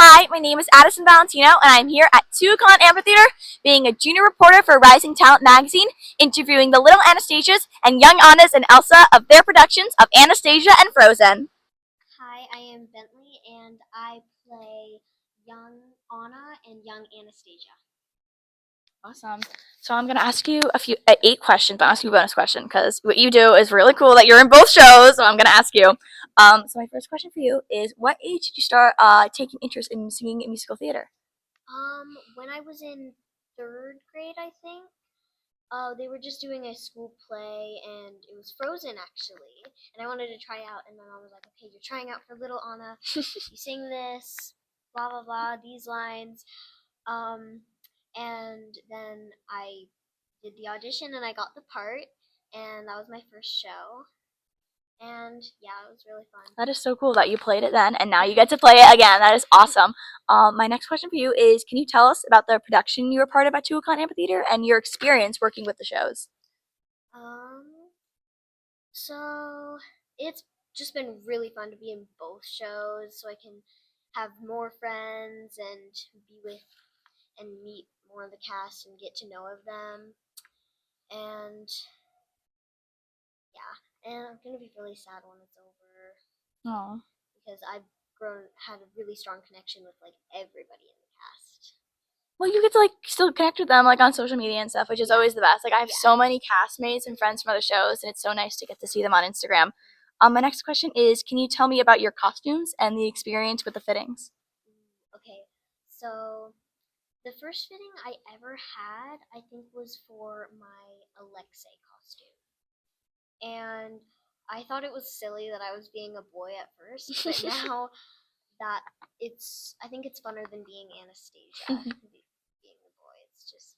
Hi, my name is Addison Valentino, and I'm here at Tuacahn Amphitheater, being a junior reporter for Rising Talent magazine, interviewing the little Anastasias and young Annas and Elsa of their productions of Anastasia and Frozen. Hi, I am Bentley, and I play young Anna and young Anastasia. Awesome. So I'm going to ask you 8 questions, but I'll ask you a bonus question because what you do is really cool that you're in both shows, so I'm going to ask you. So my first question for you is, what age did you start taking interest in singing in musical theater? When I was in third grade, I think, they were just doing a school play, and it was Frozen actually, and I wanted to try out, and my mom was like, "Okay, you're trying out for little Anna. You sing this, blah blah blah, these lines." Um, and then I did the audition, and I got the part, and that was my first show. And yeah, it was really fun. That is so cool that you played it then, and now you get to play it again. That is awesome. My next question for you is, can you tell us about the production you were part of at Tuacahn Amphitheater and your experience working with the shows? Um, so it's just been really fun to be in both shows, so I can have more friends and be with and meet more of the cast and get to know of them. And yeah, and I'm gonna be really sad when it's over Oh. because I've had a really strong connection with like everybody in the cast. Well, you get to still connect with them on social media and stuff, which is always the best. I have so many castmates and friends from other shows, and it's so nice to get to see them on Instagram. My next question is, can you tell me about your costumes and the experience with the fittings? Okay, so the first fitting I ever had, I think, was for my Alexei costume. And I thought it was silly that I was being a boy at first, but now that I think it's funner than being Anastasia, being a boy. It's just,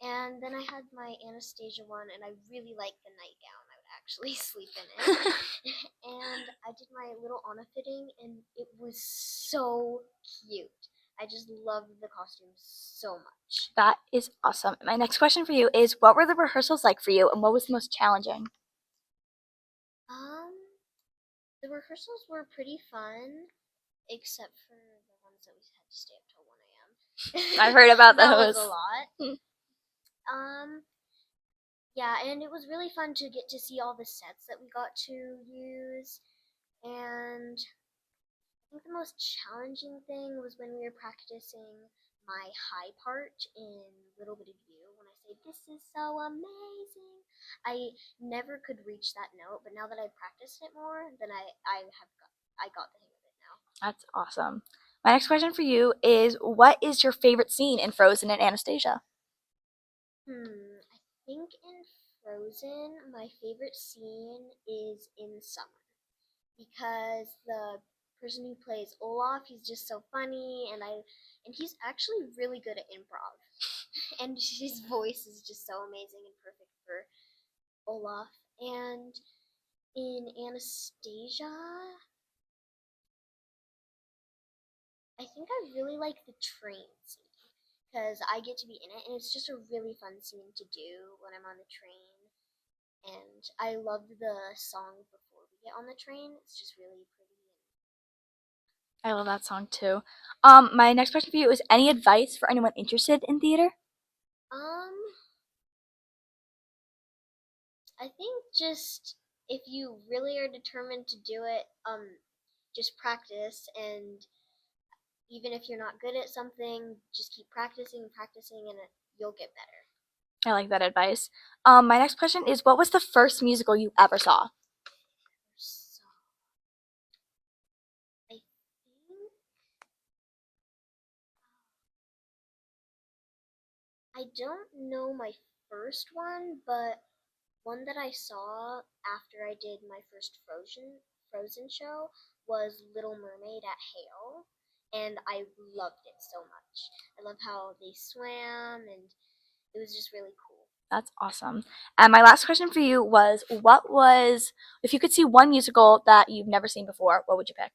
and then I had my Anastasia one, and I really liked the nightgown. I would actually sleep in it. And I did my little Anna fitting, and it was so cute. I just loved the costume so much. That is awesome. My next question for you is, what were the rehearsals like for you, and what was the most challenging? Um, the rehearsals were pretty fun, except for the ones that we had to stay up till 1 a.m. I've heard about That was those. a lot. Um, yeah, and it was really fun to get to see all the sets that we got to use. And I think the most challenging thing was when we were practicing my high part in Little Bit of You. When I say, "This is so amazing," I never could reach that note, but now that I've practiced it more, then I got the hang of it now. That's awesome. My next question for you is, what is your favorite scene in Frozen and Anastasia? I think in Frozen, my favorite scene is in summer because the person who plays Olaf, he's just so funny, and he's actually really good at improv, and his voice is just so amazing and perfect for Olaf. And in Anastasia, I think I really like the train scene because I get to be in it, and it's just a really fun scene to do when I'm on the train. And I love the song before we get on the train. It's just really pretty. I love that song too. My next question for you is, any advice for anyone interested in theater? Um, I think just if you really are determined to do it, just practice, and even if you're not good at something, just keep practicing and practicing, and you'll get better. I like that advice. My next question is, what was the first musical you ever saw? So I think I don't know my first one, but one that I saw after I did my first Frozen show was Little Mermaid at Hale, and I loved it so much. I love how they swam, and it was just really cool. That's awesome. And my last question for you was, if you could see one musical that you've never seen before, what would you pick?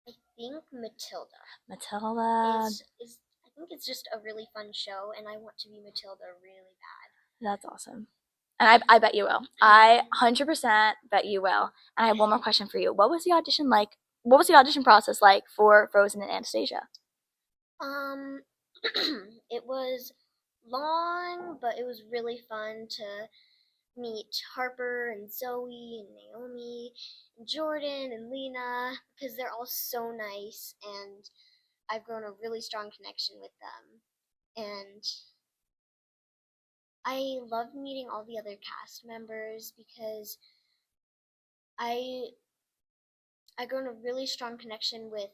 I think Matilda. Matilda. I think it's just a really fun show, and I want to be Matilda really bad. That's awesome. And I bet you will. I 100% bet you will. And I have one more question for you. What was the audition like what was the audition process like for Frozen and Anastasia? Um, it was long, but it was really fun to meet Harper and Zoe and Naomi and Jordan and Lena because they're all so nice and I've grown a really strong connection with them. And I love meeting all the other cast members because I I grown a really strong connection with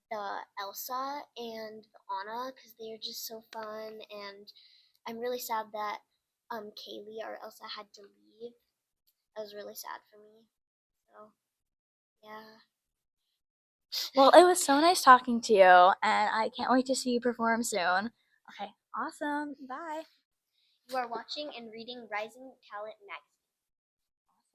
the Elsa and the Anna because they are just so fun and I'm really sad that Kaylee or Elsa had to leave. That was really sad for me. So yeah. Well, it was so nice talking to you, and I can't wait to see you perform soon. Okay, awesome. Bye. You are watching and reading Rising Talent Magazine.